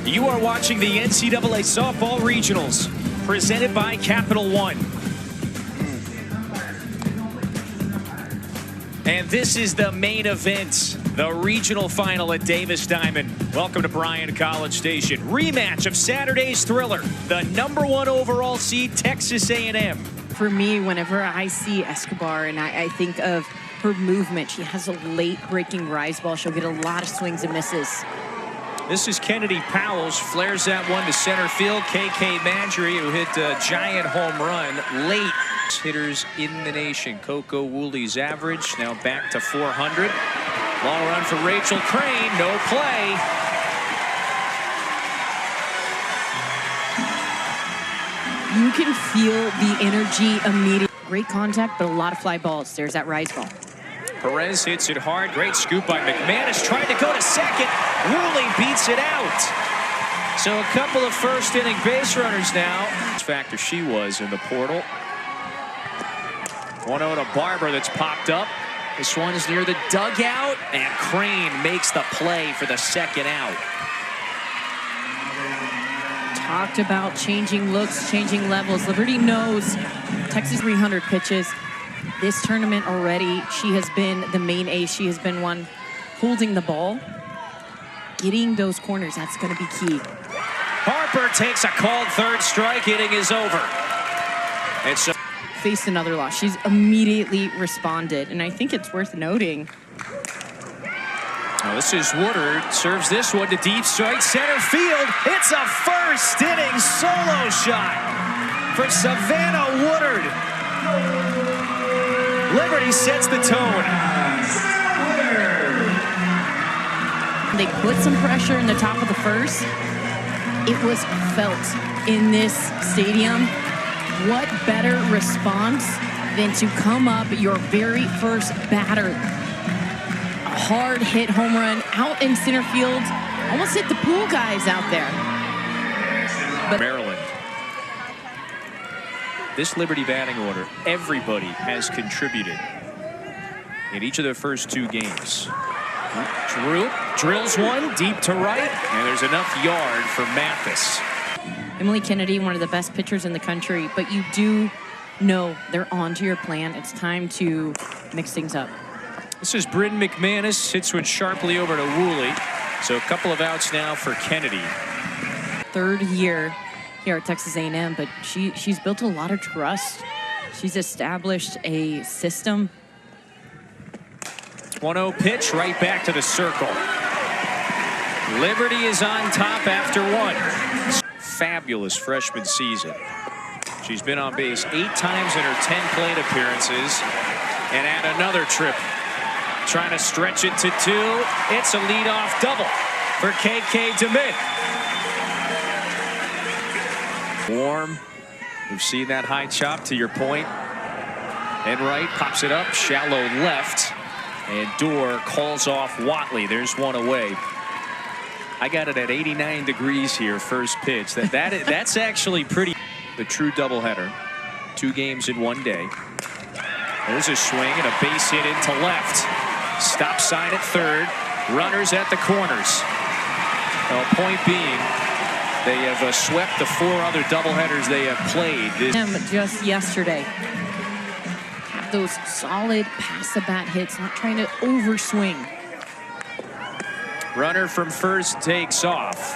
You are watching the NCAA Softball Regionals, presented by Capital One. And this is the main event, the regional final at Davis Diamond. Welcome to Bryan College Station. Rematch of Saturday's thriller, the #1 overall seed, Texas A&M. For me, whenever I see Escobar and I think of her movement, she has a late breaking rise ball. She'll get a lot of swings and misses. This is Kennedy Powell's, flares that one to center field. KK Mandry, who hit a giant home run late. Hitters in the nation. Coco Woolley's average now back to 400. Long run for Rachel Crane, no play. You can feel the energy immediately. Great contact, but a lot of fly balls. There's that rise ball. Perez hits it hard. Great scoop by McManus. Trying to go to second. Woolley beats it out. So a couple of first inning base runners now. Factor she was in the portal. 1-0 to Barber that's popped up. This one's near the dugout, and Crane makes the play for the second out. Talked about changing looks, changing levels. Liberty knows Texas 300 pitches. This tournament already, she has been the main ace. She has been one holding the ball. Getting those corners, that's going to be key. Harper takes a called third strike. Inning is over. And so faced another loss. She's immediately responded, and I think it's worth noting. Now this is Woodard, serves this one to deep strike center field. It's a first inning solo shot for Savannah Woodard. Liberty sets the tone. They put some pressure in the top of the first. It was felt in this stadium. What better response than to come up your very first batter? A hard hit home run out in center field. Almost hit the pool guys out there. But Maryland. This Liberty batting order, everybody has contributed in each of their first two games. Drew drills one deep to right, and there's enough yard for Mathis. Emily Kennedy, one of the best pitchers in the country, but you do know they're on to your plan. It's time to mix things up. This is Bryn McManus, hits one sharply over to Woolley. So a couple of outs now for Kennedy. Third year here at Texas A&M, but she's built a lot of trust. She's established a system. 1-0 pitch, right back to the circle. Liberty is on top after one. Fabulous freshman season. She's been on base 8 times in her 10 plate appearances, and add another trip. Trying to stretch it to 2. It's a leadoff double for KK DeMint. Warm. We've seen that high chop to your point. And right, pops it up, shallow left. And Dorr calls off Watley. There's one away. I got it at 89 degrees here, first pitch. That's actually pretty. The true doubleheader. 2 games in one day. There's a swing and a base hit into left. Stop sign at third. Runners at the corners. Well, point being, they have swept the 4 other doubleheaders they have played. Just yesterday. Have those solid pass-the-bat hits, not trying to overswing. Runner from first takes off.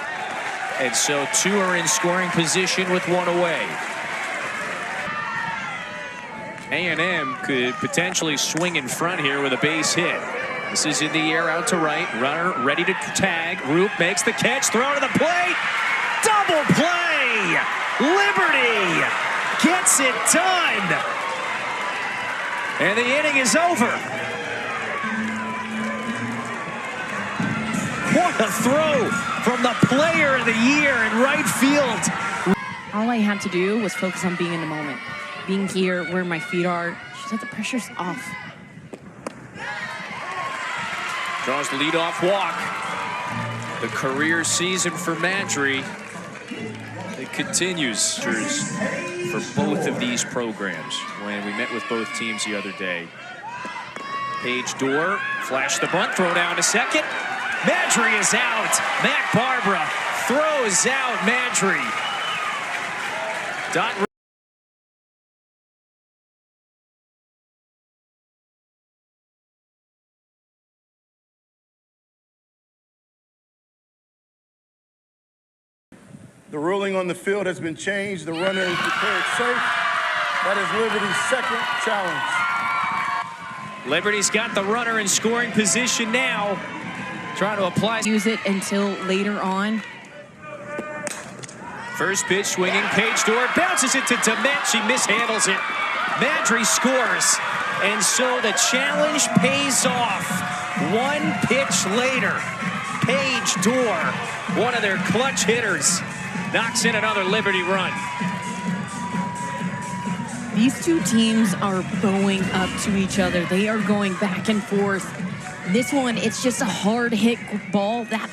And so 2 are in scoring position with 1 away. A&M could potentially swing in front here with a base hit. This is in the air out to right. Runner ready to tag. Roop makes the catch. Throw to the plate. Double play. Liberty gets it done. And the inning is over. What a throw from the player of the year in right field. All I had to do was focus on being in the moment. Being here where my feet are. She said the pressure's off. Draws the leadoff walk. The career season for Mandry. It continues for both of these programs. When we met with both teams the other day. Paige Dorr, flash the bunt, throw down to second. Mandry is out. Mac Barbara throws goes out. Madry. Dot. The ruling on the field has been changed. The runner is declared safe. That is Liberty's second challenge. Liberty's got the runner in scoring position now. Trying to apply. Use it until later on. First pitch swinging. Page Dorr bounces it to Dement. She mishandles it. Madry scores. And so the challenge pays off. One pitch later. Page Dorr, one of their clutch hitters, knocks in another Liberty run. These two teams are going up to each other. They are going back and forth. This one, it's just a hard hit ball. That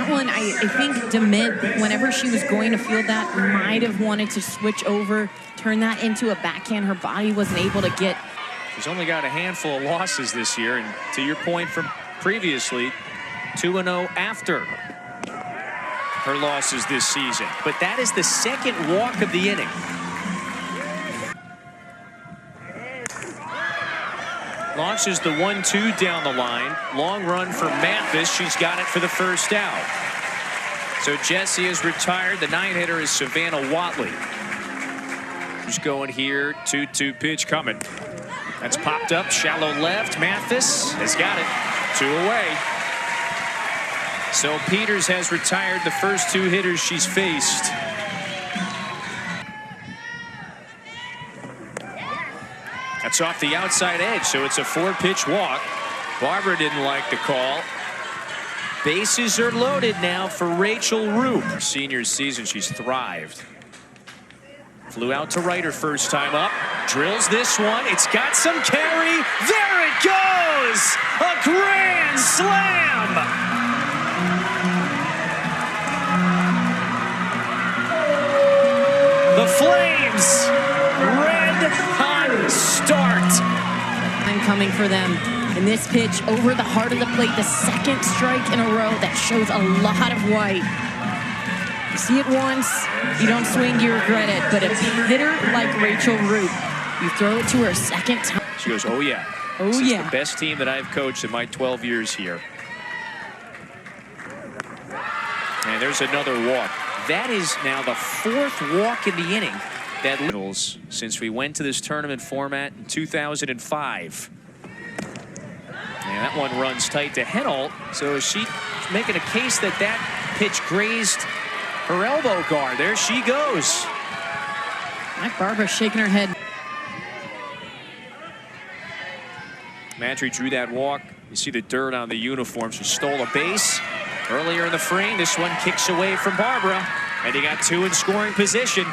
one, I think Dement, whenever she was going to field that, might have wanted to switch over, turn that into a backhand. Her body wasn't able to get. She's only got a handful of losses this year, and to your point from previously, 2-0 after her losses this season. But that is the second walk of the inning. Launches the 1-2 down the line. Long run for Mathis. She's got it for the first out. So Jesse is retired. The 9-hitter is Savannah Watley. Who's going here? 2-2 pitch coming. That's popped up. Shallow left. Mathis has got it. 2 away. So Peters has retired the first 2 hitters she's faced. That's off the outside edge, so it's a 4-pitch walk. Barbara didn't like the call. Bases are loaded now for Rachel Roop. Senior season, she's thrived. Flew out to right her first time up. Drills this one. It's got some carry. There it goes! A grand slam! The Flames, red hot start. I'm coming for them. And this pitch over the heart of the plate, the second strike in a row that shows a lot of white. You see it once, you don't swing, you regret it. But a hitter like Rachel Roop, you throw it to her second time. She goes, oh yeah. Oh this yeah. is the best team that I've coached in my 12 years here. And there's another walk. That is now the 4th walk in the inning. That since we went to this tournament format in 2005. And that one runs tight to Heddle. So she's making a case that that pitch grazed her elbow guard. There she goes. Mike Barbara shaking her head. Madry drew that walk. You see the dirt on the uniform. She stole a base earlier in the frame. This one kicks away from Barbara. And you got 2 in scoring position.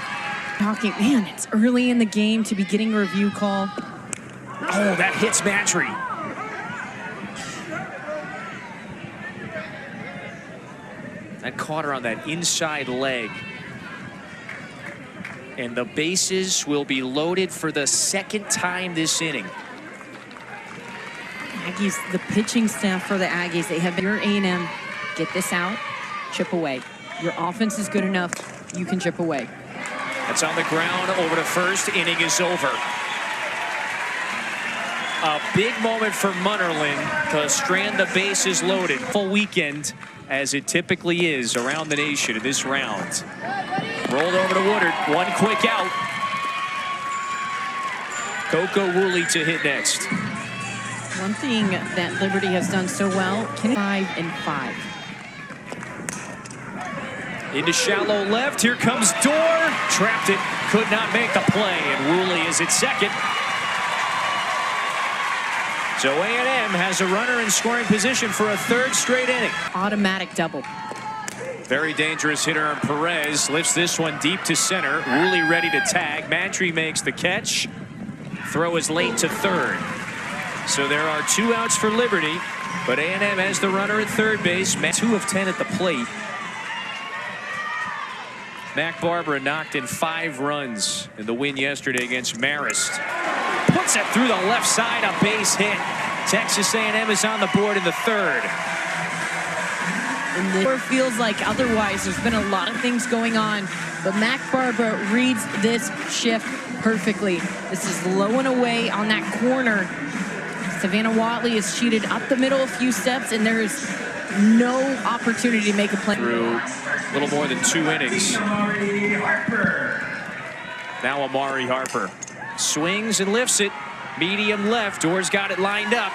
Talking, man, it's early in the game to be getting a review call. Oh, that hits Madry. That caught her on that inside leg. And the bases will be loaded for the 2nd time this inning. Aggies, the pitching staff for the Aggies, they have your A&M, get this out, chip away. Your offense is good enough, you can chip away. That's on the ground, over to first, inning is over. A big moment for Munnerlyn to strand the bases loaded. Full weekend, as it typically is around the nation in this round. Rolled over to Woodard, 1 quick out. Coco Woolley to hit next. One thing that Liberty has done so well, 5-5. Into shallow left, here comes Dorr. Trapped it, could not make the play, and Woolley is at second. So A&M has a runner in scoring position for a 3rd straight inning. Automatic double. Very dangerous hitter on Perez. Lifts this one deep to center. Woolley ready to tag. Madry makes the catch. Throw is late to 3rd. So there are 2 outs for Liberty, but A&M has the runner at 3rd base. 2 of 10 at the plate. Mac Barbara knocked in 5 runs in the win yesterday against Marist. Puts it through the left side, a base hit. Texas A&M is on the board in the 3rd. And it feels like otherwise there's been a lot of things going on, but Mac Barbara reads this shift perfectly. This is low and away on that corner. Savannah Watley is cheated up the middle a few steps, and there is no opportunity to make a play. Through a little more than 2 innings. Now Amari Harper swings and lifts it. Medium left. Dorr's got it lined up.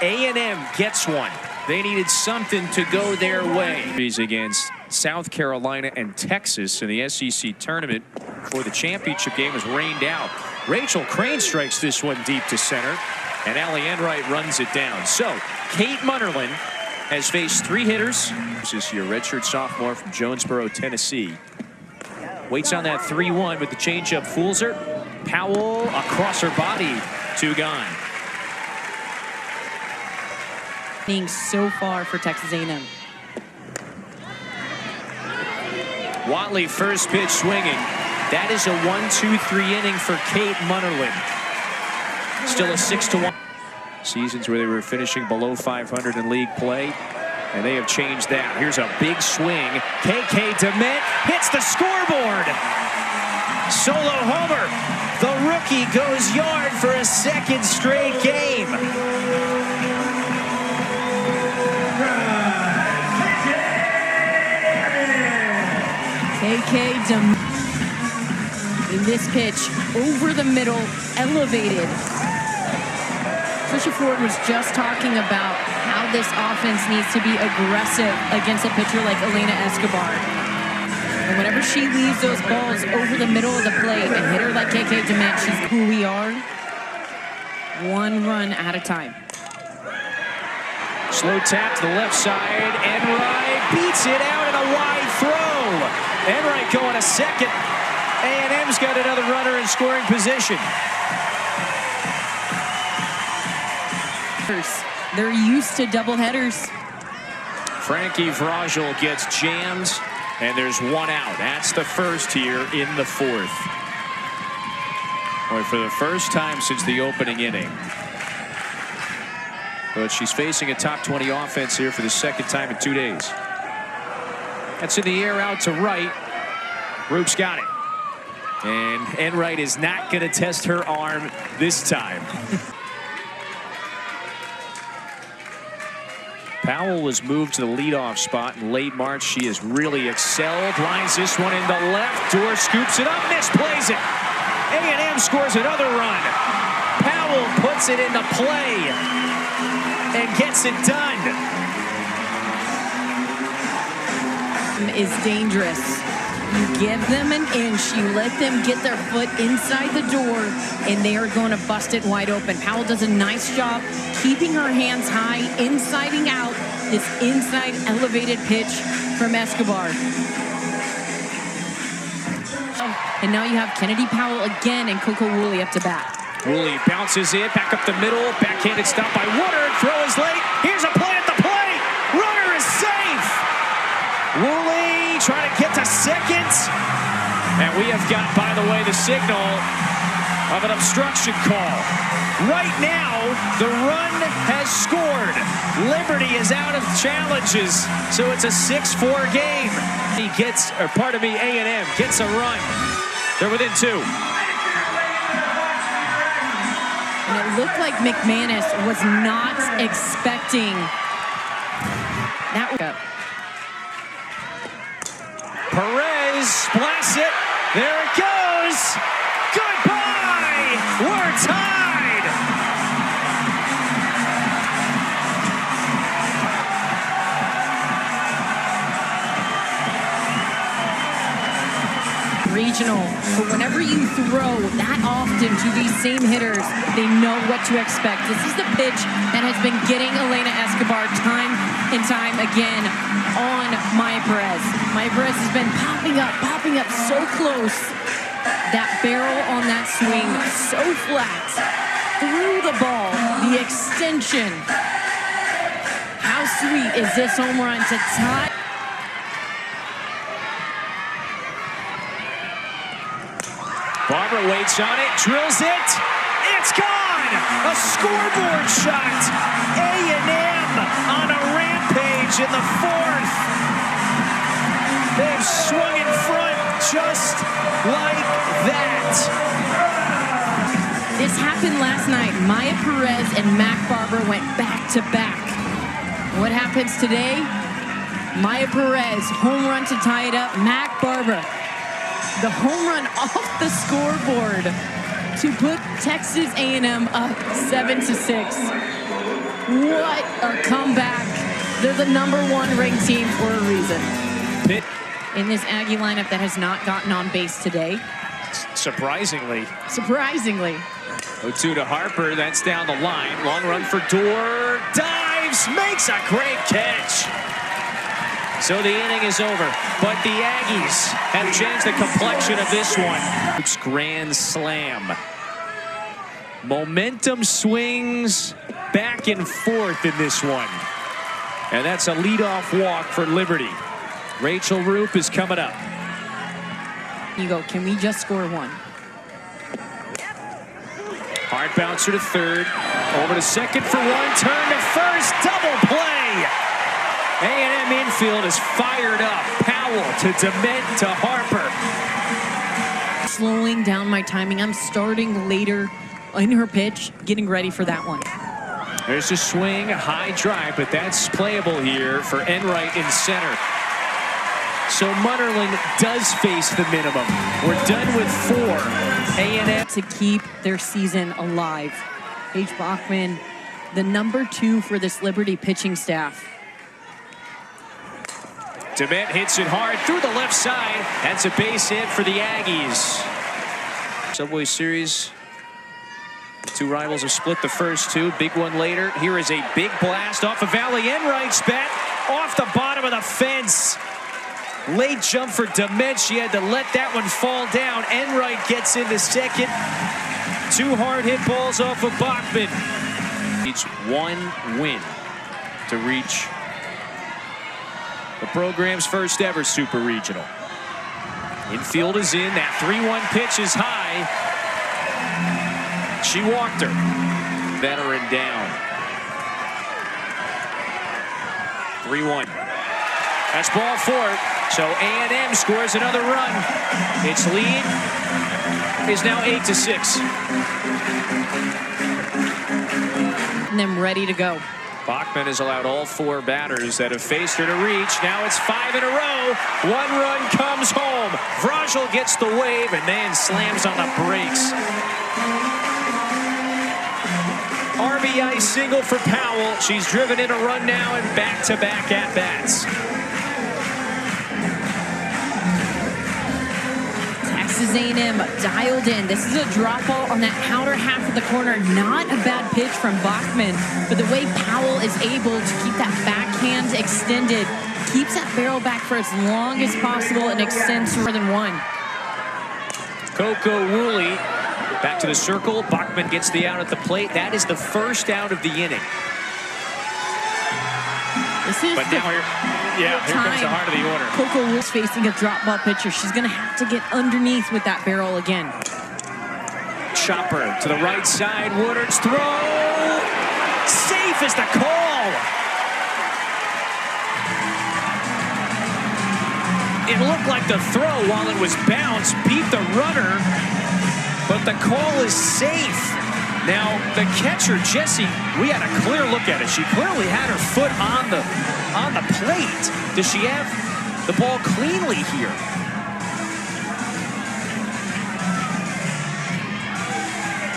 A&M gets one. They needed something to go their way. Against South Carolina and Texas in the SEC tournament before the championship game was rained out. Rachel Crane strikes this one deep to center, and Allie Enright runs it down. So Kate Munnerlyn has faced 3 hitters this year. Redshirt sophomore from Jonesboro, Tennessee. Waits on that 3-1, but the changeup fools her. Powell across her body, 2 gone. So far for Texas A&M. Watley first pitch swinging. That is a 1-2-3 inning for Kate Munnerlyn. Still a 6-1. Seasons where they were finishing below 500 in league play, and they have changed that. Here's a big swing. KK DeMent hits the scoreboard. Solo homer. The rookie goes yard for a 2nd straight game. KK DeMent. In this pitch, over the middle, elevated. Trisha Ford was just talking about how this offense needs to be aggressive against a pitcher like Elena Escobar. And whenever she leaves those balls over the middle of the plate, a hitter like KK DeMent, she's who we are. 1 run at a time. Slow tap to the left side. Enright beats it out in a wide throw. Enright going to second. A&M's got another runner in scoring position. They're used to doubleheaders. Frankie Vrajel gets jammed, and there's 1 out. That's the first here in the 4th. Boy, for the first time since the opening inning. But she's facing a top 20 offense here for the 2nd time in 2 days. That's in the air out to right. Roop's got it. And Enright is not going to test her arm this time. Powell was moved to the leadoff spot in late March. She has really excelled. Lines this one into left. Dorr scoops it up, misplays it. A&M scores another run. Powell puts it into play and gets it done. Is dangerous. You give them an inch, you let them get their foot inside the door, and they are going to bust it wide open. Powell does a nice job keeping her hands high, insiding out this inside elevated pitch from Escobar. And now you have Kennedy Powell again and Coco Woolley up to bat. Woolley bounces it back up the middle, backhanded stop by Woodard. Throw is late. Here's a play at the plate. Runner is safe. Woolley trying to get to second. And we have got, by the way, the signal of an obstruction call. Right now, the run has scored. Liberty is out of challenges, so it's a 6-4 game. He gets, or pardon me, A&M gets a run. They're within 2. And it looked like McManus was not expecting that. Perez blasts it. There it goes. Goodbye. We're tied. Regional, but whenever you throw that often to these same hitters, they know what to expect. This is the pitch that has been getting Elena Escobar time and time again on Maya Perez. Maya Perez has been popping up so close. That barrel on that swing, so flat, through the ball, the extension. How sweet is this home run to tie? Barbara waits on it, drills it. It's gone! A scoreboard shot. A&M on a rampage edge in the fourth. They've swung in front just like that. This happened last night. Maya Perez and Mac Barber went back to back. What happens today? Maya Perez, home run to tie it up. Mac Barber, the home run off the scoreboard to put Texas A&M up 7-6. What a comeback. They're the #1 ranked team for a reason. In this Aggie lineup that has not gotten on base today. Surprisingly. 0-2 to Harper, that's down the line. Long run for Dorr, dives, makes a great catch. So the inning is over, but the Aggies have changed the complexion of this one. It's grand slam. Momentum swings back and forth in this one. And that's a leadoff walk for Liberty. Rachel Roop is coming up. You go, can we just score one? Hard bouncer to third. Over to second for one. Turn to first. Double play. A&M infield is fired up. Powell to Dement to Harper. Slowing down my timing. I'm starting later in her pitch, getting ready for that one. There's a swing, high drive, but that's playable here for Enright in center. So Munnerlyn does face the minimum. We're done with 4. A&M to keep their season alive. Paige Bachman, the #2 for this Liberty pitching staff. Dement hits it hard through the left side. That's a base hit for the Aggies. Subway Series. Two rivals have split the first two. Big one later. Here is a big blast off of Valley Enright's bat. Off the bottom of the fence. Late jump for Dement. She had to let that one fall down. Enright gets into second. 2 hard hit balls off of Bachman. Needs 1 win to reach the program's first ever Super Regional. Infield is in. That 3-1 pitch is high. She walked her. Veteran down. 3-1. That's ball 4. So A&M scores another run. Its lead is now 8-6. And then ready to go. Bachman has allowed all 4 batters that have faced her to reach. Now it's 5 in a row. 1 run comes home. Vrajel gets the wave and then slams on the brakes. RBI single for Powell. She's driven in a run now and back-to-back at-bats. Texas A&M dialed in. This is a drop ball on that outer half of the corner. Not a bad pitch from Bachman, but the way Powell is able to keep that backhand extended, keeps that barrel back for as long as possible and extends more than 1. Coco Woolley back to the circle. Bachman gets the out at the plate. That is the first out of the inning. This is but now here comes the heart of the order. Coco Wool's facing a drop ball pitcher. She's going to have to get underneath with that barrel again. Chopper to the right side. Woodard's throw. Safe is the call. It looked like the throw while it was bounced beat the runner, but the call is safe. Now, the catcher, Jessie, we had a clear look at it. She clearly had her foot on the plate. Does she have the ball cleanly here?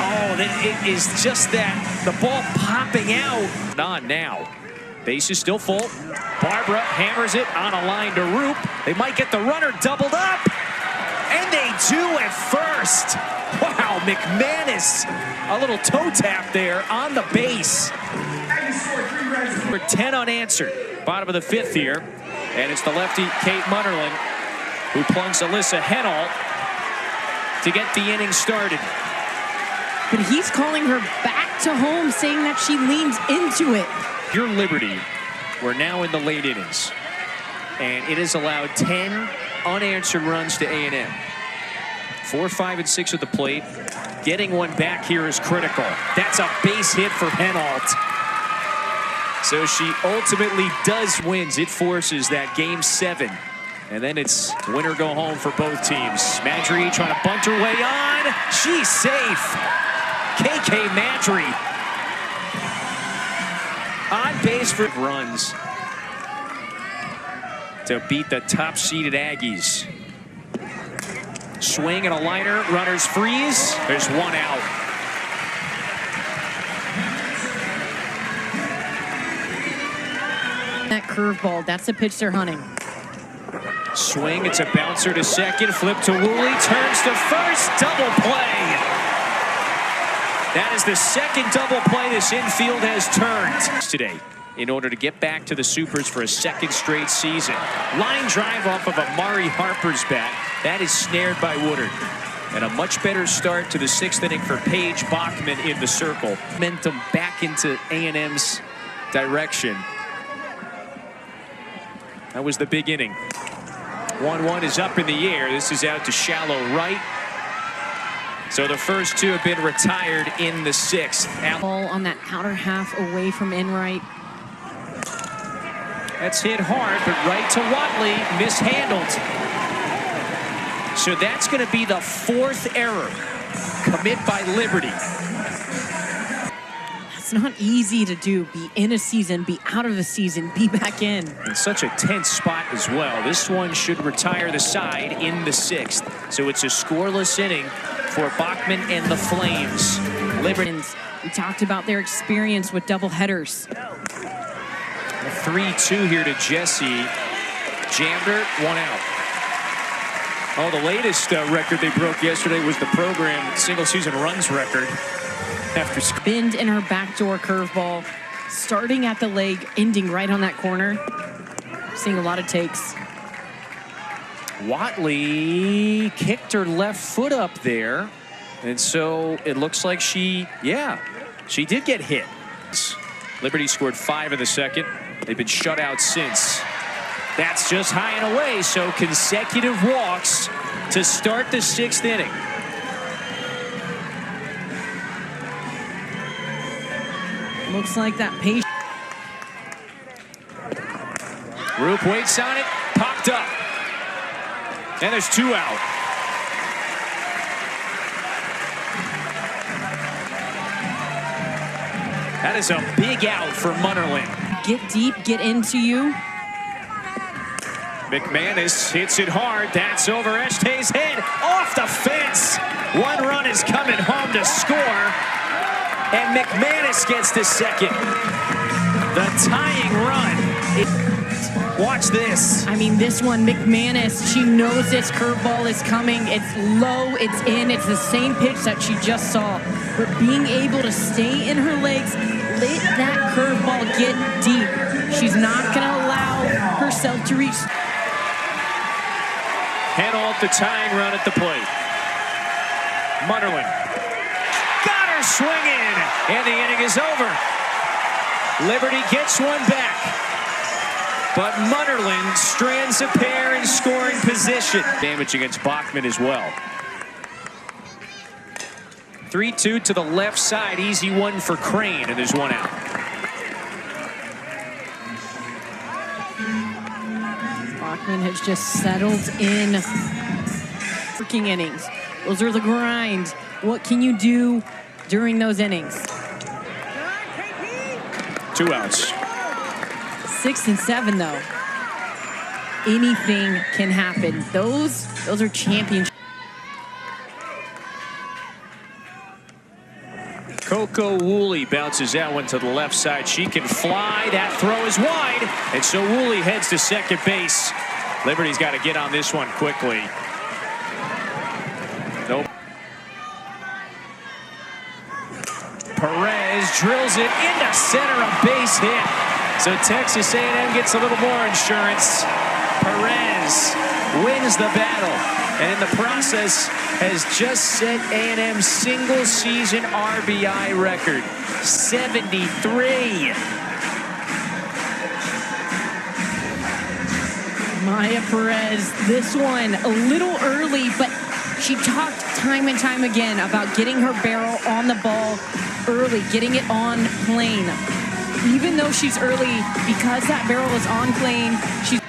Oh, it is just that the ball popping out. On now. Base is still full. Barbara hammers it on a line to Roop. They might get the runner doubled up. And they do at first. Wow, McManus, a little toe tap there on the base. For 10 unanswered. Bottom of the 5th here. And it's the lefty, Kate Munnerlyn, who plunks Alyssa Henault to get the inning started. But he's calling her back to home, saying that she leans into it. Your Liberty, we're now in the late innings. And it has allowed 10 unanswered runs to A&M. 4, 5, and 6 at the plate. Getting one back here is critical. That's a base hit for Henault. So she ultimately does wins. It forces that game 7. And then it's win or go home for both teams. Madry trying to bunt her way on. She's safe. KK Madry on base for runs to beat the top-seeded Aggies. Swing and a liner. Runners freeze. There's one out. That curveball, that's the pitch they're hunting. Swing, it's a bouncer to second, flip to Woolley, turns to first, double play. That is the second double play this infield has turned today in order to get back to the Supers for a second straight season. Line drive off of Amari Harper's bat. That is snared by Woodard. And a much better start to the 6th inning for Paige Bachman in the circle. Momentum back into A&M's direction. That was the big inning. 1-1 is up in the air. This is out to shallow right. So the first two have been retired in the 6th. Ball on that outer half away from Enright. That's hit hard, but right to Watley, mishandled. So that's going to be the 4th error. Commit by Liberty. It's not easy to do. Be in a season, be out of a season, be back in. In such a tense spot as well. This one should retire the side in the 6th. So it's a scoreless inning for Bachman and the Flames. Liberty. We talked about their experience with double headers. 3-2 here to Jesse. Jammed her, 1 out. Oh, the latest record they broke yesterday was the program single-season runs record. After bend in her backdoor curveball, starting at the leg, ending right on that corner. Seeing a lot of takes. Watley kicked her left foot up there, and so it looks like she did get hit. Liberty scored 5 in the 2nd. They've been shut out since. That's just high and away, so consecutive walks to start the 6th inning. Looks like that patient. Roop waits on it, popped up. And there's 2 out. That is a big out for Munnerlyn. Get deep, get into you. McManus hits it hard. That's over Este's head. Off the fence. 1 run is coming home to score. And McManus gets the 2nd. The tying run. Watch this. I mean, this one, McManus, she knows this curveball is coming. It's low, it's in, it's the same pitch that she just saw. But being able to stay in her legs, let that curveball get deep. She's not going to allow herself to reach. Hanolt, the tying run at the plate. Munnerlyn got her swinging, and the inning is over. Liberty gets one back, but Munnerlyn strands a pair in scoring position. Damage against Bachman as well. 3-2 to the left side, easy one for Crane, and there's 1 out. Bachman has just settled in. Working innings. Those are the grind. What can you do during those innings? 2 outs. 6 and 7, though. Anything can happen. Those are championships. Coco Woolley bounces that one to the left side. She can fly. That throw is wide. And so Woolley heads to second base. Liberty's got to get on this one quickly. Nope. Perez drills it into center, a base hit. So Texas A&M gets a little more insurance. Perez wins the battle, and in the process has just set A&M's single-season RBI record, 73. Maya Perez, this one a little early, but she talked time and time again about getting her barrel on the ball early, getting it on plane. even though she's early, because that barrel is on plane, she's...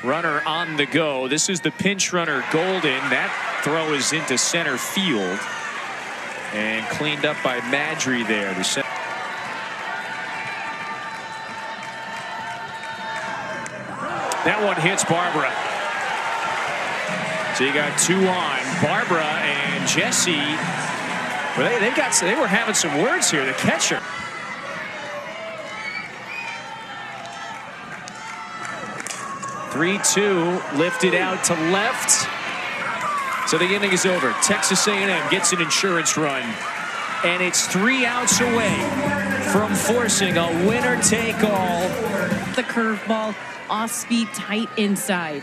Runner on the go. This is the pinch runner, Golden. That throw is into center field and cleaned up by Madry there. That one hits Barbara. So you got two on. Barbara and Jesse. Well, they were having some words here. The catcher. Three-two, lifted out to left. So the inning is over. Texas A&M gets an insurance run, and it's 3 outs away from forcing a winner-take-all. The curveball, off-speed, tight inside.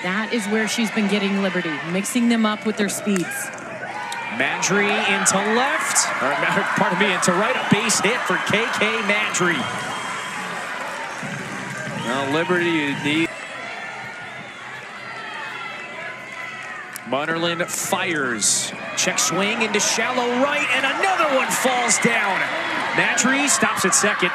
That is where she's been getting liberty, mixing them up with their speeds. Madry into left, or pardon me, into right. A base hit for KK Madry. Now Liberty need. Munnerlyn fires. Check swing into shallow right, and another one falls down. Madry stops at second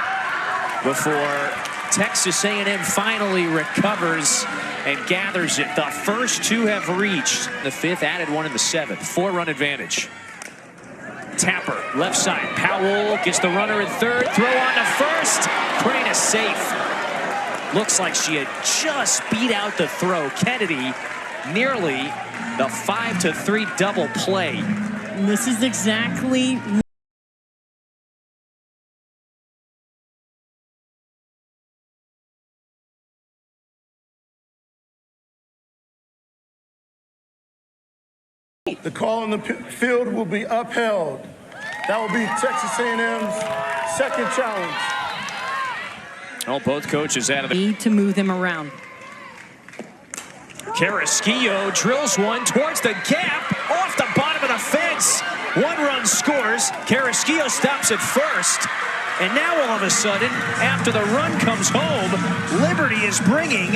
before Texas A&M finally recovers and gathers it. The first two have reached the fifth, added one in the seventh. 4-run advantage. Tapper, left side. Powell gets the runner in third. Throw on to first. Crane is safe. Looks like she had just beat out the throw. Kennedy nearly the 5-3 double play. And this is exactly The call on the field will be upheld. That will be Texas A&M's second challenge. Oh, both coaches out of the need to move them around. Carrasquillo drills one towards the gap, off the bottom of the fence. 1 run scores. Carrasquillo stops at first. And now all of a sudden, after the run comes home, Liberty is bringing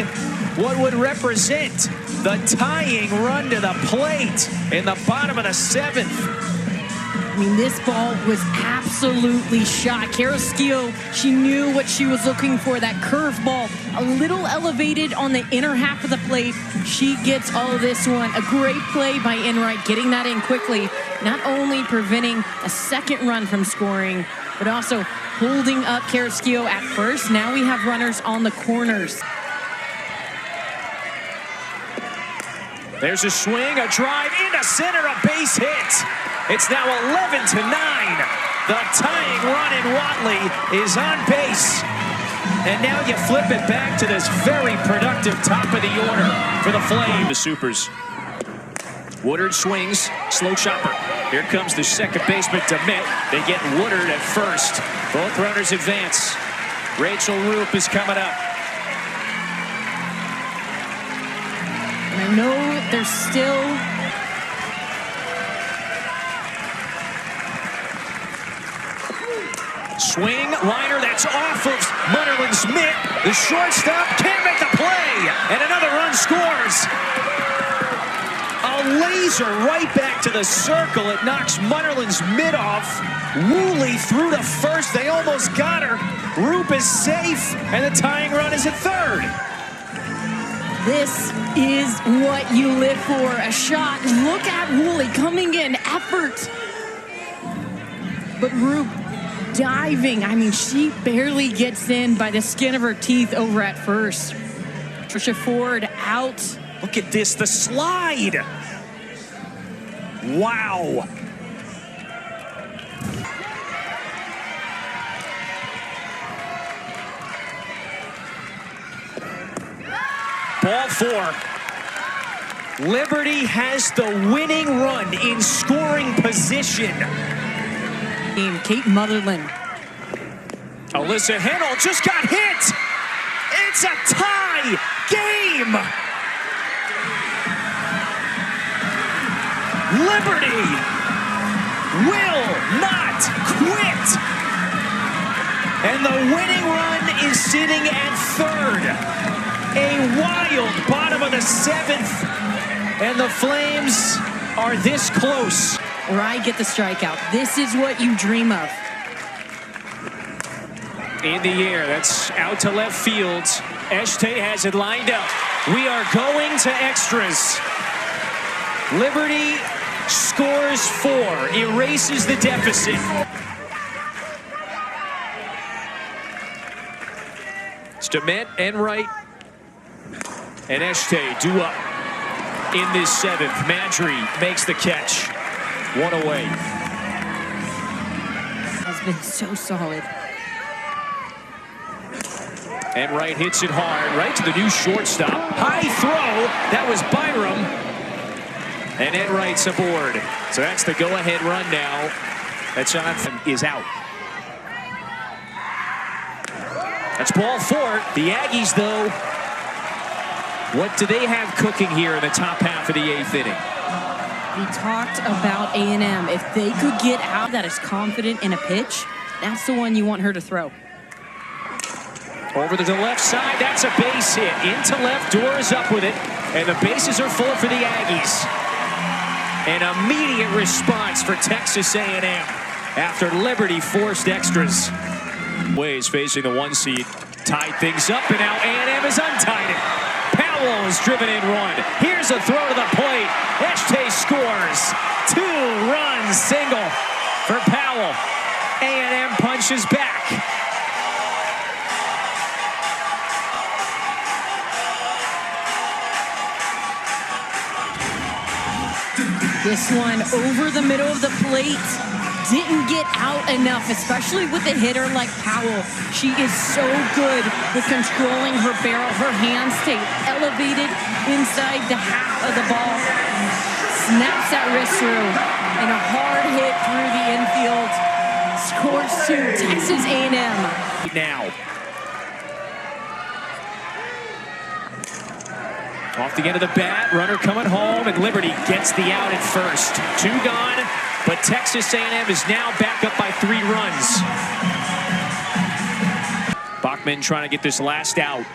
what would represent the tying run to the plate in the bottom of the 7th. I mean, this ball was absolutely shot. Carrasquillo, she knew what she was looking for, that curveball, a little elevated on the inner half of the plate. She gets all of this one. A great play by Enright, getting that in quickly, not only preventing a second run from scoring, but also holding up Carrasquillo at first. Now we have runners on the corners. There's a swing, a drive into center, a base hit. It's now 11-9. The tying run in Watley is on base. And now you flip it back to this very productive top of the order for the Flame. The Supers. Woodard swings, slow chopper. Here comes the second baseman, DeMitt. They get Woodard at first. Both runners advance. Rachel Roop is coming up. And I know there's still swing, liner that's off of Munnerlyn's mitt. The shortstop can't make the play, and another run scores. A laser right back to the circle. It knocks Munnerlyn's mitt off. Woolley through to first. They almost got her. Roop is safe, and the tying run is at third. This is what you live for, a shot. Look at Woolley coming in, effort. But Roop diving, I mean, she barely gets in by the skin of her teeth over at first. Trisha Ford out. Look at this, the slide. Wow. Ball 4. Liberty has the winning run in scoring position. Kate Motherland. Alyssa Hennel just got hit. It's a tie game. Liberty will not quit. And the winning run is sitting at third. A wild bottom of the 7th, and the Flames are this close. or I get the strikeout. This is what you dream of. In the air, that's out to left field. Eshte has it lined up. We are going to extras. Liberty scores 4, erases the deficit. Stement, Enright, and Eshte due up in this 7th. Madry makes the catch. 1 away. Has been so solid. Enright hits it hard, right to the new shortstop. High throw, that was Byram. And Enright's aboard. So that's the go-ahead run now. That Jonathan is out. That's ball 4. The Aggies, though, what do they have cooking here in the top half of the 8th inning? We talked about A&M. If they could get out that is confident in a pitch, that's the one you want her to throw. Over to the left side, that's a base hit. Into left, Dorr is up with it, and the bases are full for the Aggies. An immediate response for Texas A&M after Liberty forced extras. Ways facing the 1 seed, tied things up, and now A&M has untied it. Powell is driven in 1. Here's a throw to the plate. Eshte scores. 2-run single for Powell. A&M punches back. This one over the middle of the plate. Didn't get out enough, especially with a hitter like Powell. She is so good with controlling her barrel. Her hands stay elevated inside the half of the ball. Snaps that wrist through, and a hard hit through the infield. Scores 2, Texas A&M. Now. Off the end of the bat, runner coming home, and Liberty gets the out at first. 2 gone, but Texas A&M is now back up by 3 runs. Bachman trying to get this last out.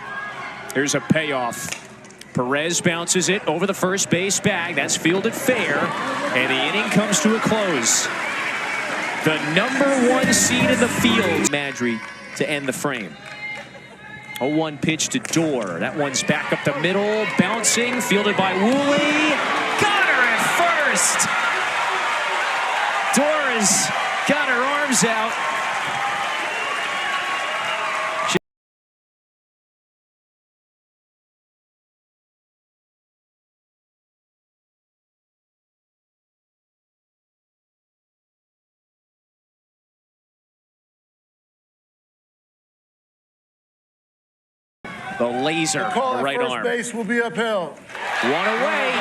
Here's a payoff. Perez bounces it over the first base bag. That's fielded fair, and the inning comes to a close. The #1 seed in the field. Madry to end the frame. 0-1 pitch to Dorr. That one's back up the middle, bouncing, fielded by Woolley. Got her at first. Dorr has got her arms out. The laser, the call right at first arm. Base will be upheld. 1 away.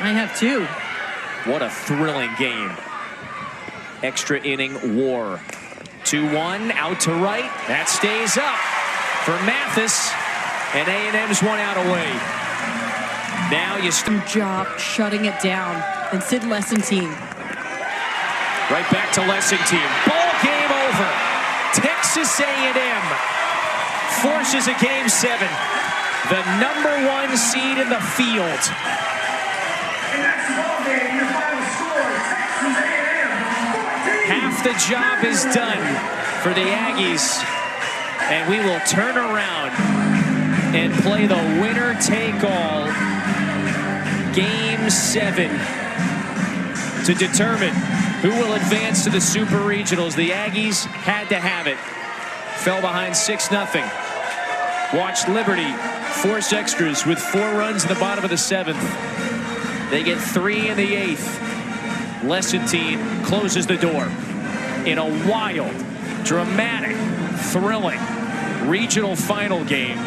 I have 2. What a thrilling game. Extra inning war. 2-1 out to right. That stays up for Mathis, and A&M's 1 out away. Now you Good job shutting it down. And Sid Lessentine. right back to Lessington. Ball game over. Texas A&M forces a game 7. The #1 seed in the field. Half the job is done for the Aggies, and we will turn around and play the winner-take-all Game 7 to determine who will advance to the Super Regionals. The Aggies had to have it. Fell behind 6-0. Watched Liberty force extras with 4 runs in the bottom of the 7th. They get 3 in the 8th. Lessentine closes the door in a wild, dramatic, thrilling regional final game.